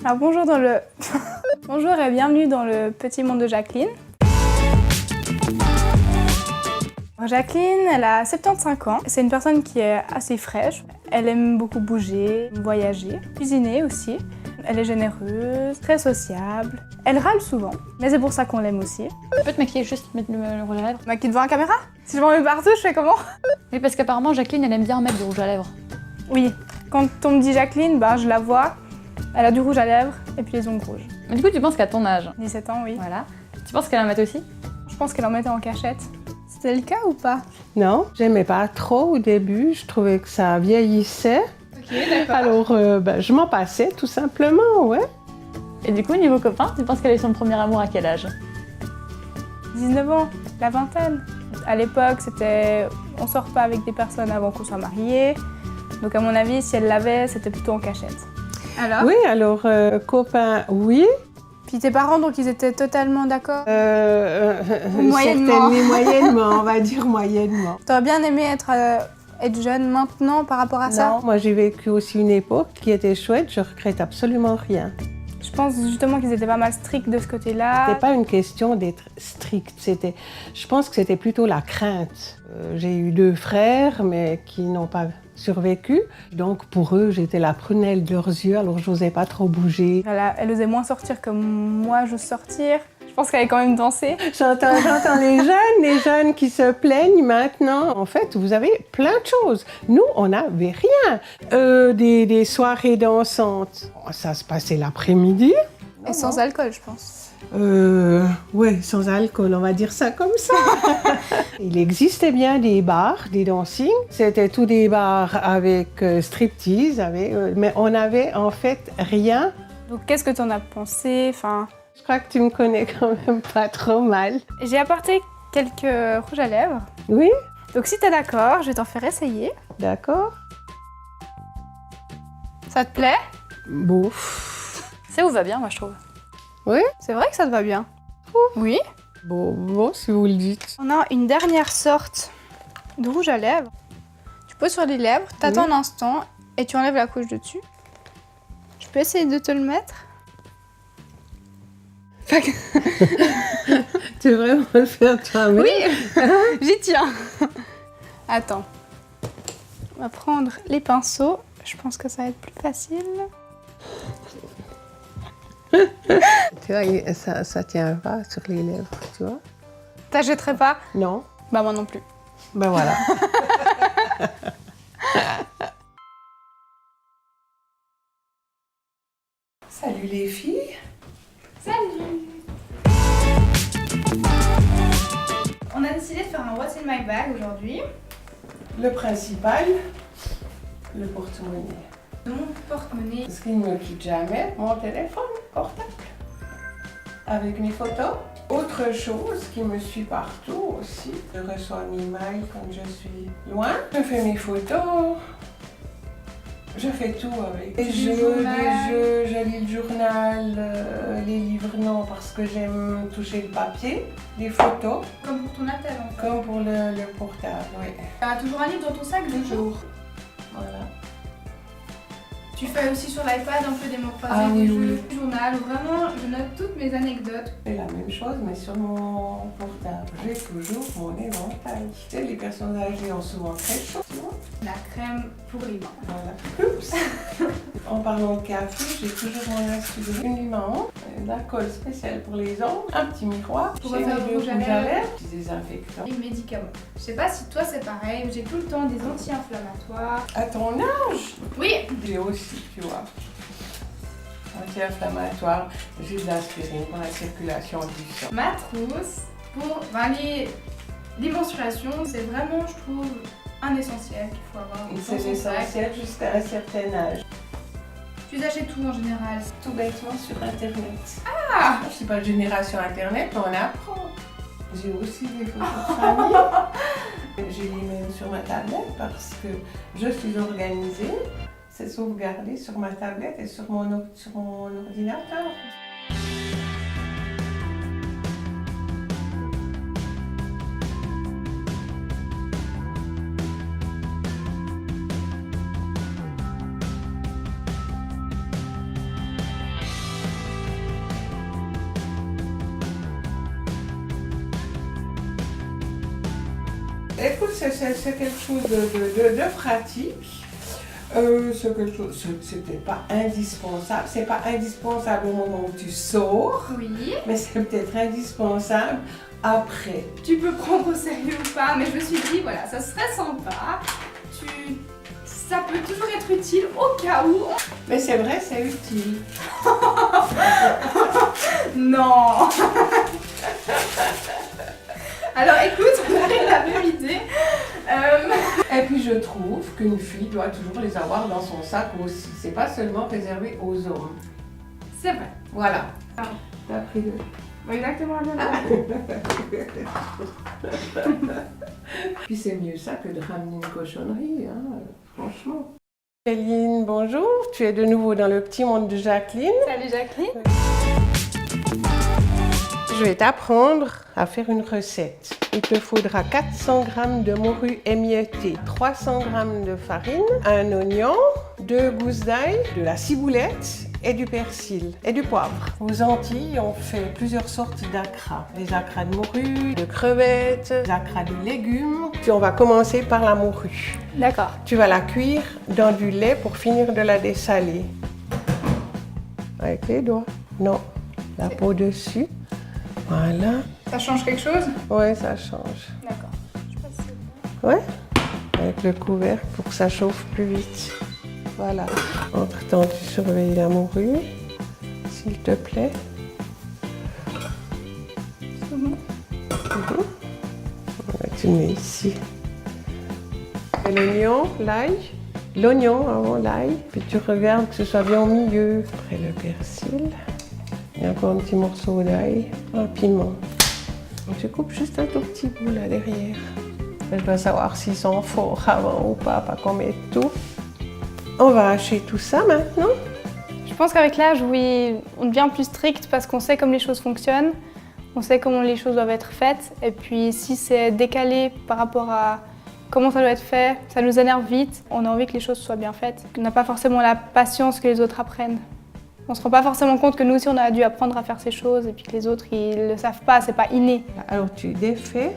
Alors bonjour bonjour et bienvenue dans le petit monde de Jacqueline. Jacqueline, elle a 75 ans. C'est une personne qui est assez fraîche. Elle aime beaucoup bouger, voyager, cuisiner aussi. Elle est généreuse, très sociable. Elle râle souvent, mais c'est pour ça qu'on l'aime aussi. Tu peux te maquiller juste mettre le rouge à lèvres? Maquiller devant la caméra? Si je m'en mets partout, je fais comment? Oui, parce qu'apparemment Jacqueline, elle aime bien mettre du rouge à lèvres. Oui, quand on me dit Jacqueline, je la vois. Elle a du rouge à lèvres et puis les ongles rouges. Mais du coup, tu penses qu'à ton âge, 17 ans, oui. voilà, tu penses qu'elle en met aussi? Je pense qu'elle en mettait en cachette. C'était le cas ou pas? Non, j'aimais pas trop au début. Je trouvais que ça vieillissait. Ok, d'accord. Alors, je m'en passais tout simplement, ouais. Et du coup, niveau copain, tu penses qu'elle a eu son premier amour à quel âge? 19 ans, la vingtaine. À l'époque, c'était on sort pas avec des personnes avant qu'on soit mariés. Donc à mon avis, si elle l'avait, c'était plutôt en cachette. Alors? Oui, alors, copain, oui. Puis tes parents, donc ils étaient totalement d'accord? Moyennement. Moyennement, on va dire moyennement. T'aurais bien aimé être jeune maintenant par rapport à ça? Non, moi j'ai vécu aussi une époque qui était chouette, je regrette absolument rien. Je pense justement qu'ils étaient pas mal stricts de ce côté-là. C'était pas une question d'être strict, je pense que c'était plutôt la crainte. J'ai eu 2 frères, mais qui n'ont pas survécu. Donc pour eux, j'étais la prunelle de leurs yeux, alors je n'osais pas trop bouger. Elle osait moins sortir que moi j'ose sortir. Je pense qu'elle est quand même dansée. J'entends les jeunes qui se plaignent maintenant. En fait, vous avez plein de choses. Nous, on n'avait rien. Des soirées dansantes, ça se passait l'après-midi. Et sans alcool, je pense. Oui, sans alcool, on va dire ça comme ça. Il existait bien des bars, des dancing. C'était tous des bars avec striptease, mais on n'avait en fait rien. Donc qu'est-ce que tu en as pensé? Je crois que tu me connais quand même pas trop mal. J'ai apporté quelques rouges à lèvres. Oui, Donc si t'es d'accord, je vais t'en faire essayer. d'accord. Ça te plaît? Bon. Ça vous va bien, moi, je trouve. Oui, C'est vrai que ça te va bien. Oui. bon, si vous le dites. On a une dernière sorte de rouge à lèvres. Tu poses sur les lèvres, t'attends un instant et tu enlèves la couche de dessus. Je peux essayer de te le mettre? Tu veux vraiment le faire toi-même? Oui, j'y tiens. Attends. On va prendre les pinceaux. Je pense que ça va être plus facile. Tu vois, ça tient pas sur les lèvres, tu vois? T'achèterais pas? Non? Bah moi non plus. Ben voilà. Salut les filles. Salut! On a décidé de faire un What's in my bag aujourd'hui. Le principal, le porte-monnaie. Mon porte-monnaie. Ce qui ne me quitte jamais, mon téléphone portable. Avec mes photos. Autre chose qui me suit partout aussi. Je reçois un email quand je suis loin. Je fais mes photos. Je fais tout avec. Des jeux, je lis le journal, les livres non parce que j'aime toucher le papier. Des photos. Comme pour ton appel en fait. Comme pour le portable, oui. T'as toujours un livre dans ton sac de jour. Voilà. Tu fais aussi sur l'iPad un peu des mots croisés, Ah oui, des oui. jeux, journal. Vraiment, je note toutes mes anecdotes. C'est la même chose, mais sur mon portable. J'ai toujours mon éventail. Tu sais, les personnes âgées ont souvent très chaud, tu vois. La crème pour les mains. Voilà. Oups. En parlant de café, j'ai toujours mon astuce. Une limon, de la colle spéciale pour les ongles, un petit miroir, Pour j'ai refaire mes le 2 rouge à rouges à lèvres. lèvres, des désinfectants. Les médicaments. Je sais pas si toi c'est pareil, j'ai tout le temps des anti-inflammatoires. À ton âge, Oui! j'ai aussi, tu vois. Anti-inflammatoire, j'ai de l'aspirine pour la circulation du sang. Ma trousse pour les menstruations, c'est vraiment, je trouve, un essentiel qu'il faut avoir. dans C'est son sac. essentiel jusqu'à un certain âge. Tu achètes tout en général. Tout bêtement sur Internet. Ah! Je suis pas de génération Internet, mais on apprend. J'ai aussi des photos de famille. Je les mets même sur ma tablette parce que je suis organisée. C'est sauvegardé sur ma tablette et sur mon ordinateur. Écoute, c'est quelque chose de pratique. C'est peut-être pas indispensable. C'est pas indispensable au moment où tu sors, Oui. mais c'est peut-être indispensable après. Tu peux prendre au sérieux ou pas, mais je me suis dit, voilà, ça serait sympa. Ça peut toujours être utile au cas où. Mais c'est vrai, c'est utile. Non. Alors écoute, on a la même idée. Et puis je trouve qu'une fille doit toujours les avoir dans son sac aussi. C'est pas seulement réservé aux hommes. C'est vrai. Voilà. Ah. T'as pris le... Exactement la même. Puis c'est mieux ça que de ramener une cochonnerie, hein, franchement. Céline, bonjour. Tu es de nouveau dans le petit monde de Jacqueline. Salut Jacqueline. Je vais t'apprendre à faire une recette. Il te faudra 400 g de morue émiettée, 300 g de farine, un oignon, 2 gousses d'ail, de la ciboulette et du persil et du poivre. Aux Antilles, on fait plusieurs sortes d'acras. Les acras de morue, de crevettes, les acras de légumes. Puis on va commencer par la morue. D'accord. Tu vas la cuire dans du lait pour finir de la dessaler. Avec les doigts. Non, la peau dessus. Voilà. Ça change quelque chose? Ouais, ça change. D'accord. Je passe ça. Ouais. Avec le couvercle pour que ça chauffe plus vite. Voilà. Entre-temps, tu surveilles la morue, s'il te plaît. Tu le mets ici. Et l'oignon, l'ail. L'oignon avant l'ail. Puis tu regardes que ce soit bien au milieu. Après le persil. Et encore un petit morceau d'ail. Un piment. Donc, tu coupes juste un tout petit bout là derrière. Je dois savoir s'ils sont forts avant ou pas qu'on mette tout. On va hacher tout ça maintenant. Je pense qu'avec l'âge, oui, on devient plus strict parce qu'on sait comment les choses fonctionnent, on sait comment les choses doivent être faites. Et puis si c'est décalé par rapport à comment ça doit être fait, ça nous énerve vite. On a envie que les choses soient bien faites. On n'a pas forcément la patience que les autres apprennent. On ne se rend pas forcément compte que nous aussi on a dû apprendre à faire ces choses et puis que les autres ils ne le savent pas, c'est pas inné. Alors tu défais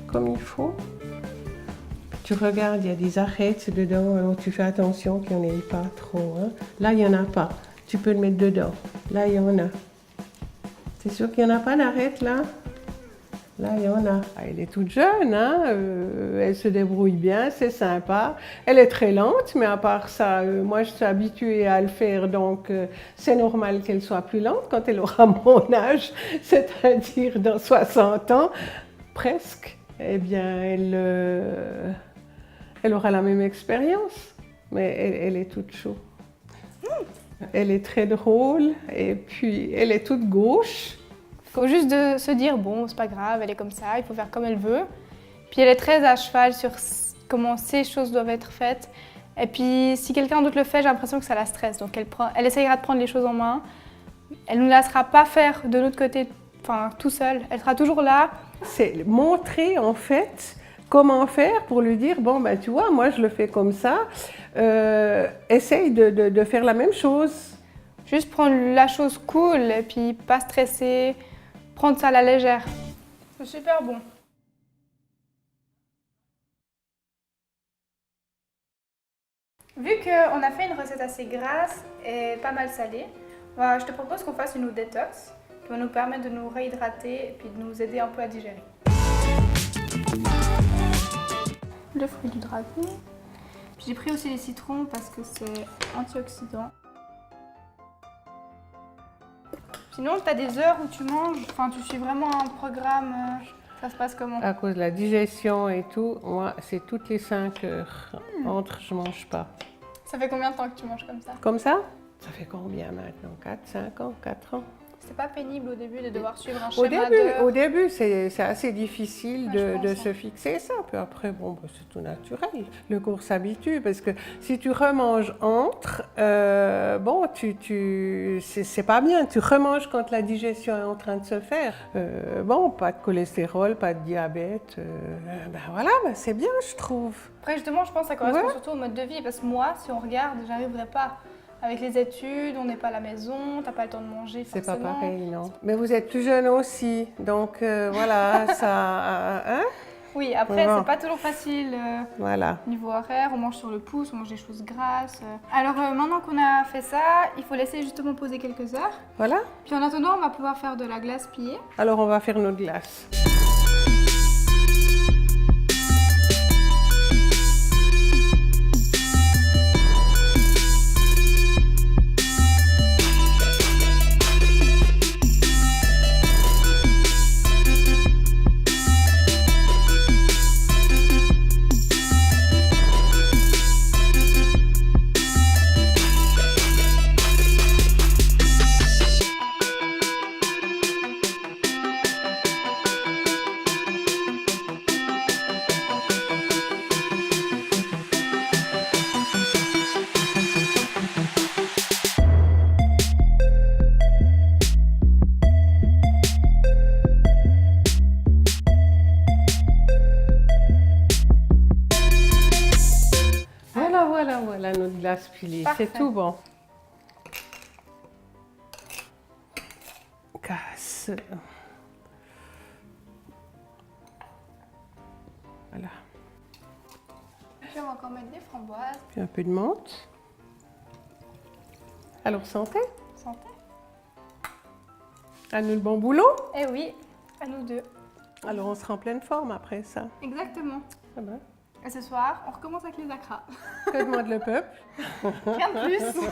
comme il faut. Tu regardes, il y a des arêtes dedans, alors tu fais attention qu'il n'y en ait pas trop. Hein. Là, il n'y en a pas. Tu peux le mettre dedans. Là, il y en a. C'est sûr qu'il n'y en a pas d'arête là? Là, il y en a. Elle est toute jeune, hein? Elle se débrouille bien, c'est sympa. Elle est très lente, mais à part ça, moi je suis habituée à le faire, donc c'est normal qu'elle soit plus lente quand elle aura mon âge, c'est-à-dire dans 60 ans, presque. Eh bien, elle aura la même expérience, mais elle est toute chaude. Elle est très drôle et puis elle est toute gauche. Il faut juste de se dire, bon, c'est pas grave, elle est comme ça, il faut faire comme elle veut. Puis elle est très à cheval sur comment ces choses doivent être faites. Et puis si quelqu'un d'autre le fait, j'ai l'impression que ça la stresse. Donc elle essayera de prendre les choses en main. Elle ne nous laissera pas faire de l'autre côté, enfin tout seul. Elle sera toujours là. C'est montrer en fait comment faire pour lui dire, bon ben tu vois, moi je le fais comme ça. Essaye de faire la même chose. Juste prendre la chose cool et puis pas stresser. Prendre ça à la légère. C'est super bon. Vu qu'on a fait une recette assez grasse et pas mal salée, je te propose qu'on fasse une eau détox qui va nous permettre de nous réhydrater et puis de nous aider un peu à digérer. Le fruit du dragon. J'ai pris aussi les citrons parce que c'est antioxydant. Sinon, tu as des heures où tu manges, enfin tu suis vraiment un programme, ça se passe comment? À cause de la digestion et tout, moi c'est toutes les 5 heures. Entre, je mange pas. Ça fait combien de temps que tu manges comme ça? Comme ça? Ça fait combien maintenant? 4, 5 ans, 4 ans? C'est pas pénible au début de devoir suivre un schéma Au début, c'est assez difficile de se fixer ça. Puis après, bon, bah, c'est tout naturel. Le corps s'habitue parce que si tu remanges entre, bon, c'est pas bien. Tu remanges quand la digestion est en train de se faire. Bon, pas de cholestérol, pas de diabète. Ben voilà, ben c'est bien, je trouve. Après, justement, je pense que ça correspond surtout au mode de vie. Parce que moi, si on regarde, j'arriverais pas. Avec les études, on n'est pas à la maison, t'as pas le temps de manger forcément. C'est pas pareil, non. Mais vous êtes plus jeune aussi, donc voilà, ça... Hein? Oui, après, Bon. c'est pas toujours facile. Voilà. Niveau horaire, on mange sur le pouce, on mange des choses grasses. Alors maintenant qu'on a fait ça, il faut laisser justement poser quelques heures. Voilà. Puis en attendant, on va pouvoir faire de la glace pillée. Alors on va faire notre glace. Voilà notre glace pilée. Parfait. C'est tout bon. Casse. Voilà. Puis on va encore mettre des framboises. Puis un peu de menthe. Alors santé. Santé. À nous le bon boulot. Eh oui, à nous deux. Alors on sera en pleine forme après ça. Exactement. Ah ben, Et ce soir, on recommence avec les acras. que demande le peuple? Rien de plus.